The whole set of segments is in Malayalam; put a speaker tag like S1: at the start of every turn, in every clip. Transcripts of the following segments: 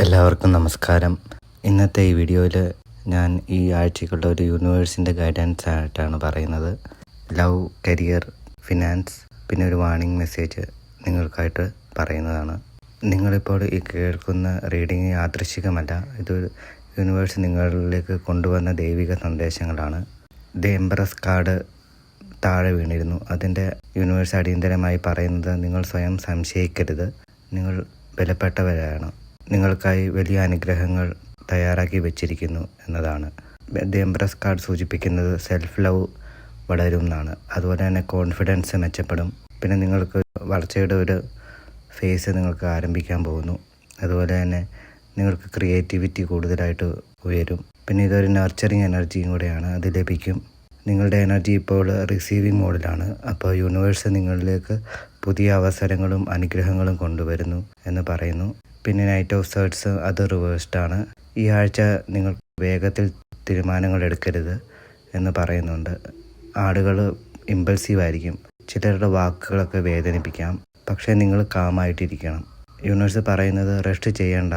S1: എല്ലാവർക്കും നമസ്കാരം. ഇന്നത്തെ ഈ വീഡിയോയിൽ ഞാൻ ഈ ആഴ്ചക്കുള്ള ഒരു യൂണിവേഴ്സിൻ്റെ ഗൈഡൻസ് ആയിട്ടാണ് പറയുന്നത്. ലവ്, കരിയർ, ഫിനാൻസ്, പിന്നെ ഒരു വാർണിംഗ് മെസ്സേജ് നിങ്ങൾക്കായിട്ട് പറയുന്നതാണ്. നിങ്ങളിപ്പോൾ ഈ കേൾക്കുന്ന റീഡിങ് യാദൃശ്ചികമല്ല. ഇത് യൂണിവേഴ്സ് നിങ്ങളിലേക്ക് കൊണ്ടുവന്ന ദൈവിക സന്ദേശങ്ങളാണ്. ദി എംബറസ് കാർഡ് താഴെ വീണിരുന്നു. അതിൻ്റെ യൂണിവേഴ്സ് അടിയന്തരമായി പറയുന്നത് നിങ്ങൾ സ്വയം സംശയിക്കരുത്, നിങ്ങൾ ബലപ്പെട്ടവരാണ്, നിങ്ങൾക്കായി വലിയ അനുഗ്രഹങ്ങൾ തയ്യാറാക്കി വെച്ചിരിക്കുന്നു എന്നതാണ്. ദി എംബ്രസ് കാർഡ് സൂചിപ്പിക്കുന്നത് സെൽഫ് ലവ് വളരും എന്നാണ്. അതുപോലെ തന്നെ കോൺഫിഡൻസ് മെച്ചപ്പെടും. പിന്നെ നിങ്ങൾക്ക് വളർച്ചയുടെ ഒരു ഫേസ് നിങ്ങൾക്ക് ആരംഭിക്കാൻ പോകുന്നു. അതുപോലെ തന്നെ നിങ്ങൾക്ക് ക്രിയേറ്റിവിറ്റി കൂടുതലായിട്ട് ഉയരും. പിന്നെ ഇതൊരു നർച്ചറിങ് എനർജിയും കൂടെയാണ്, അത് ലഭിക്കും. നിങ്ങളുടെ എനർജി ഇപ്പോൾ റിസീവിങ് മോഡിലാണ്. അപ്പോൾ യൂണിവേഴ്സ് നിങ്ങളിലേക്ക് പുതിയ അവസരങ്ങളും അനുഗ്രഹങ്ങളും കൊണ്ടുവരുന്നു എന്ന് പറയുന്നു. പിന്നെ നൈറ്റ് ഓഫ് സേർട്സ് അത് റിവേഴ്സ്ഡ് ആണ്. ഈ ആഴ്ച നിങ്ങൾ വേഗത്തിൽ തീരുമാനങ്ങൾ എടുക്കരുത് എന്ന് പറയുന്നുണ്ട്. ആളുകൾ ഇമ്പൾസീവ് ആയിരിക്കും, ചിലരുടെ വാക്കുകളൊക്കെ വേദനിപ്പിക്കാം, പക്ഷേ നിങ്ങൾ കാമായിട്ടിരിക്കണം. യൂണിവേഴ്സ് പറയുന്നത് റെസ്റ്റ് ചെയ്യണ്ട,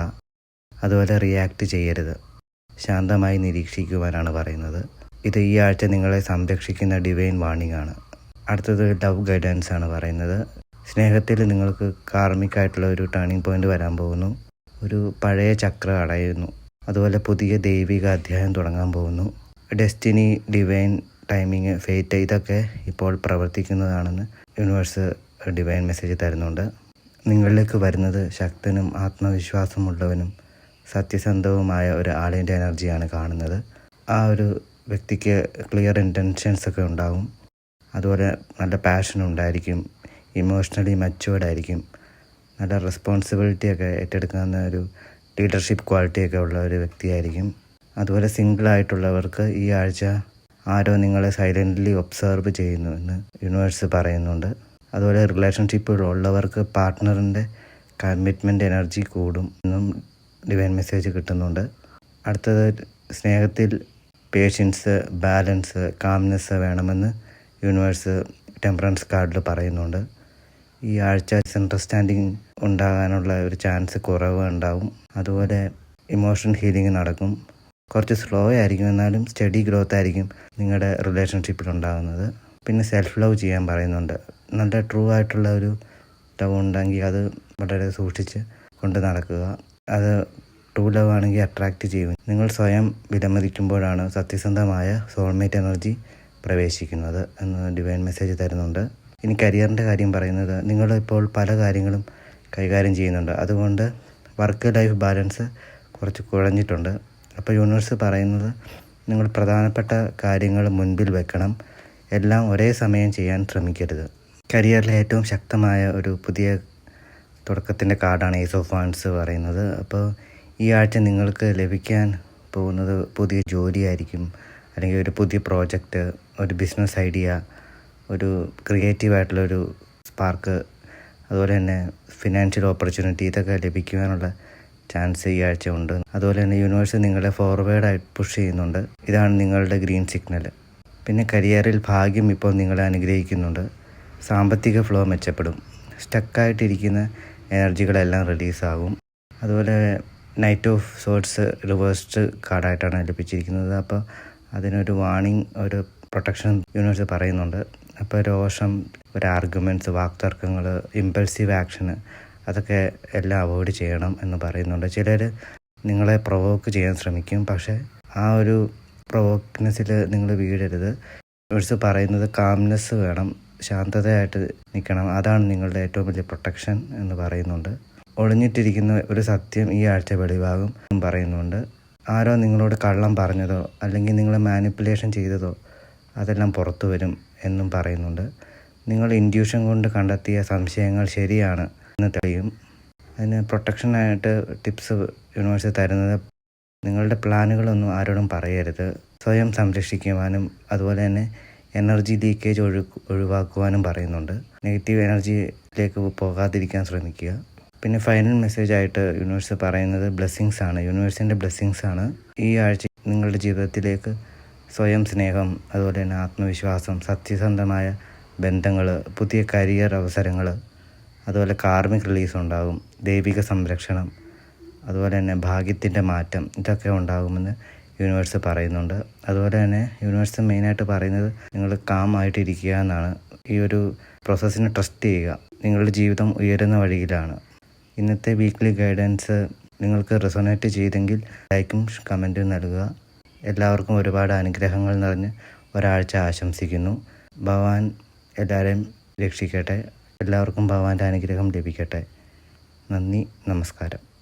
S1: അതുപോലെ റിയാക്ട് ചെയ്യരുത്, ശാന്തമായി നിരീക്ഷിക്കുവാനാണ് പറയുന്നത്. ഇത് ഈ ആഴ്ച നിങ്ങളെ സംരക്ഷിക്കുന്ന ഡിവൈൻ വാർണിംഗ് ആണ്. അടുത്തത് ലവ് ഗൈഡൻസ് ആണ് പറയുന്നത്. സ്നേഹത്തിൽ നിങ്ങൾക്ക് കാർമികമായിട്ടുള്ള ഒരു ടേണിംഗ് പോയിന്റ് വരാൻ പോകുന്നു. ഒരു പഴയ ചക്രം അടയുന്നു. അതുപോലെ പുതിയ ദൈവിക അധ്യായം തുടങ്ങാൻ പോകുന്നു. ഡെസ്റ്റിനി, ഡിവൈൻ ടൈമിങ്, ഫേറ്റ് ഇതൊക്കെ ഇപ്പോൾ പ്രവർത്തിക്കുന്നതാണെന്ന് യൂണിവേഴ്സ് ഡിവൈൻ മെസ്സേജ് തരുന്നുണ്ട്. നിങ്ങളിലേക്ക് വരുന്നത് ശക്തനും ആത്മവിശ്വാസമുള്ളവനും സത്യസന്ധവുമായ ഒരു ആളിൻ്റെ എനർജിയാണ് കാണുന്നത്. ആ ഒരു വ്യക്തിക്ക് ക്ലിയർ ഇൻറ്റൻഷൻസ് ഒക്കെ ഉണ്ടാകും. അതുപോലെ നല്ല പാഷൻ ഉണ്ടായിരിക്കും, ഇമോഷണലി മച്ചുവേർഡ് ആയിരിക്കും, നല്ല റെസ്പോൺസിബിലിറ്റിയൊക്കെ ഏറ്റെടുക്കുന്ന ഒരു ലീഡർഷിപ്പ് ക്വാളിറ്റിയൊക്കെ ഉള്ള ഒരു വ്യക്തിയായിരിക്കും. അതുപോലെ സിംഗിളായിട്ടുള്ളവർക്ക് ഈ ആഴ്ച ആരോ നിങ്ങളെ സൈലൻ്റ്ലി ഒബ്സർവ് ചെയ്യുന്നു എന്ന് യൂണിവേഴ്സ് പറയുന്നുണ്ട്. അതുപോലെ റിലേഷൻഷിപ്പിലുള്ളവർക്ക് പാർട്ട്ണറിൻ്റെ കമ്മിറ്റ്മെൻറ്റ് എനർജി കൂടും എന്നും ഡിവൈൻ മെസ്സേജ് കിട്ടുന്നുണ്ട്. അടുത്തത് സ്നേഹത്തിൽ പേഷ്യൻസ്, ബാലൻസ്, കാംനെസ് വേണമെന്ന് യൂണിവേഴ്സ് ടെമ്പറൻസ് കാർഡിൽ പറയുന്നുണ്ട്. ഈ ആഴ്ച മിസ്അണ്ടർസ്റ്റാൻഡിങ് ഉണ്ടാകാനുള്ള ഒരു ചാൻസ് കുറവ് ഉണ്ടാവും. അതുപോലെ ഇമോഷൻ ഹീലിംഗ് നടക്കും. കുറച്ച് സ്ലോ ആയിരിക്കും, എന്നാലും സ്റ്റഡി ഗ്രോത്ത് ആയിരിക്കും നിങ്ങളുടെ റിലേഷൻഷിപ്പിൽ ഉണ്ടാകുന്നത്. പിന്നെ സെൽഫ് ലവ് ചെയ്യാൻ പറയുന്നുണ്ട്. നല്ല ട്രൂ ആയിട്ടുള്ള ഒരു ലവ് ഉണ്ടെങ്കിൽ അത് വളരെ സൂക്ഷിച്ച് കൊണ്ട് നടക്കുക. അത് ട്രൂ ലവ് ആണെങ്കിൽ അട്രാക്റ്റ് ചെയ്യും. നിങ്ങൾ സ്വയം വിലമതിക്കുമ്പോഴാണ് സത്യസന്ധമായ സോൾമേറ്റ് എനർജി പ്രവേശിക്കുന്നത് എന്ന് ഡിവൈൻ മെസ്സേജ് തരുന്നുണ്ട്. ഇനി കരിയറിൻ്റെ കാര്യം പറയുന്നത്, നിങ്ങളിപ്പോൾ പല കാര്യങ്ങളും കൈകാര്യം ചെയ്യുന്നുണ്ട്. അതുകൊണ്ട് വർക്ക് ലൈഫ് ബാലൻസ് കുറച്ച് കുഴഞ്ഞിട്ടുണ്ട്. അപ്പോൾ യൂണിവേഴ്സ് പറയുന്നത് നിങ്ങൾ പ്രധാനപ്പെട്ട കാര്യങ്ങൾ മുൻപിൽ വെക്കണം, എല്ലാം ഒരേ സമയം ചെയ്യാൻ ശ്രമിക്കരുത്. കരിയറിലെ ഏറ്റവും ശക്തമായ ഒരു പുതിയ തുടക്കത്തിൻ്റെ കാർഡാണ് ഏസ് ഓഫ് വാൻഡ്സ് പറയുന്നത്. അപ്പോൾ ഈ ആഴ്ച നിങ്ങൾക്ക് ലഭിക്കാൻ പോകുന്നത് പുതിയ ജോലിയായിരിക്കും, അല്ലെങ്കിൽ ഒരു പുതിയ പ്രോജക്റ്റ്, ഒരു ബിസിനസ് ഐഡിയ, ഒരു ക്രിയേറ്റീവായിട്ടുള്ളൊരു സ്പാർക്ക്, അതുപോലെ തന്നെ ഫിനാൻഷ്യൽ ഓപ്പർച്യൂണിറ്റി, ഇതൊക്കെ ലഭിക്കുവാനുള്ള ചാൻസ് ഈ ആഴ്ച ഉണ്ട്. അതുപോലെ തന്നെ യൂണിവേഴ്സ് നിങ്ങളെ ഫോർവേഡായി പുഷ് ചെയ്യുന്നുണ്ട്. ഇതാണ് നിങ്ങളുടെ ഗ്രീൻ സിഗ്നൽ. പിന്നെ കരിയറിൽ ഭാഗ്യം ഇപ്പോൾ നിങ്ങളെ അനുഗ്രഹിക്കുന്നുണ്ട്. സാമ്പത്തിക ഫ്ലോ മെച്ചപ്പെടും. സ്റ്റക്കായിട്ടിരിക്കുന്ന എനർജികളെല്ലാം റിലീസാകും. അതുപോലെ നൈറ്റ് ഓഫ് സോർട്സ് റിവേഴ്സ്ഡ് കാർഡായിട്ടാണ് ലഭിച്ചിരിക്കുന്നത്. അപ്പോൾ അതിനൊരു വാർണിംഗ്, ഒരു പ്രൊട്ടക്ഷൻ യൂണിവേഴ്സ് പറയുന്നുണ്ട്. അപ്പോൾ രോഷം, ഒരു ആർഗ്യുമെൻറ്റ്സ്, വാക്തർക്കങ്ങൾ, ഇമ്പൾസീവ് ആക്ഷന്, അതൊക്കെ എല്ലാം അവോയ്ഡ് ചെയ്യണം എന്ന് പറയുന്നുണ്ട്. ചിലർ നിങ്ങളെ പ്രൊവോക്ക് ചെയ്യാൻ ശ്രമിക്കും, പക്ഷേ ആ ഒരു പ്രൊവോക്നെസ്സിൽ നിങ്ങൾ വീഴരുത്. യൂണിവേഴ്സ് പറയുന്നത് കാംനെസ് വേണം, ശാന്തതയായിട്ട് നിൽക്കണം, അതാണ് നിങ്ങളുടെ ഏറ്റവും വലിയ പ്രൊട്ടക്ഷൻ എന്ന് പറയുന്നുണ്ട്. ഒളിഞ്ഞിട്ടിരിക്കുന്ന ഒരു സത്യം ഈ ആഴ്ച വെളിവാകും എന്നും പറയുന്നുണ്ട്. ആരോ നിങ്ങളോട് കള്ളം പറഞ്ഞതോ അല്ലെങ്കിൽ നിങ്ങളെ മാനിപ്പുലേഷൻ ചെയ്തതോ അതെല്ലാം പുറത്തു വരും എന്നും പറയുന്നുണ്ട്. നിങ്ങൾ ഇൻഡ്യൂഷൻ കൊണ്ട് കണ്ടെത്തിയ സംശയങ്ങൾ ശരിയാണ് എന്ന് തെളിയും. അതിന് പ്രൊട്ടക്ഷനായിട്ട് ടിപ്സ് യൂണിവേഴ്സ് തരുന്നത്, നിങ്ങളുടെ പ്ലാനുകളൊന്നും ആരോടും പറയരുത്, സ്വയം സംരക്ഷിക്കുവാനും അതുപോലെ തന്നെ എനർജി ലീക്കേജ് ഒഴിവാക്കുവാനും പറയുന്നുണ്ട്. നെഗറ്റീവ് എനർജിയിലേക്ക് പോകാതിരിക്കാൻ ശ്രമിക്കുക. പിന്നെ ഫൈനൽ മെസ്സേജായിട്ട് യൂണിവേഴ്സ് പറയുന്നത് ബ്ലെസ്സിങ്സ് ആണ്. യൂണിവേഴ്സിൻ്റെ ബ്ലെസ്സിങ്സ് ആണ് ഈ ആഴ്ച നിങ്ങളുടെ ജീവിതത്തിലേക്ക് സ്വയം സ്നേഹം, അതുപോലെ തന്നെ ആത്മവിശ്വാസം, സത്യസന്ധമായ ബന്ധങ്ങൾ, പുതിയ കരിയർ അവസരങ്ങൾ, അതുപോലെ കാർമിക് റിലീസ് ഉണ്ടാകും, ദൈവിക സംരക്ഷണം, അതുപോലെ തന്നെ ഭാഗ്യത്തിൻ്റെ മാറ്റം ഇതൊക്കെ ഉണ്ടാകുമെന്ന് യൂണിവേഴ്സ് പറയുന്നുണ്ട്. അതുപോലെ തന്നെ യൂണിവേഴ്സ് മെയിനായിട്ട് പറയുന്നത് നിങ്ങൾ കാമായിട്ടിരിക്കുക എന്നാണ്. ഈ ഒരു പ്രോസസ്സിനെ ട്രസ്റ്റ് ചെയ്യുക. നിങ്ങളുടെ ജീവിതം ഉയരുന്ന വഴിയിലാണ്. ഇന്നത്തെ വീക്ക്ലി ഗൈഡൻസ് നിങ്ങൾക്ക് റെസൊണേറ്റ് ചെയ്തെങ്കിൽ ലൈക്കും കമൻറ്റും നൽകുക. എല്ലാവർക്കും ഒരുപാട് അനുഗ്രഹങ്ങൾ നിറഞ്ഞ് ഒരാഴ്ച ആശംസിക്കുന്നു. ഭഗവാൻ എല്ലാവരെയും രക്ഷിക്കട്ടെ. എല്ലാവർക്കും ഭഗവാന്റെ അനുഗ്രഹം ലഭിക്കട്ടെ. നന്ദി, നമസ്കാരം.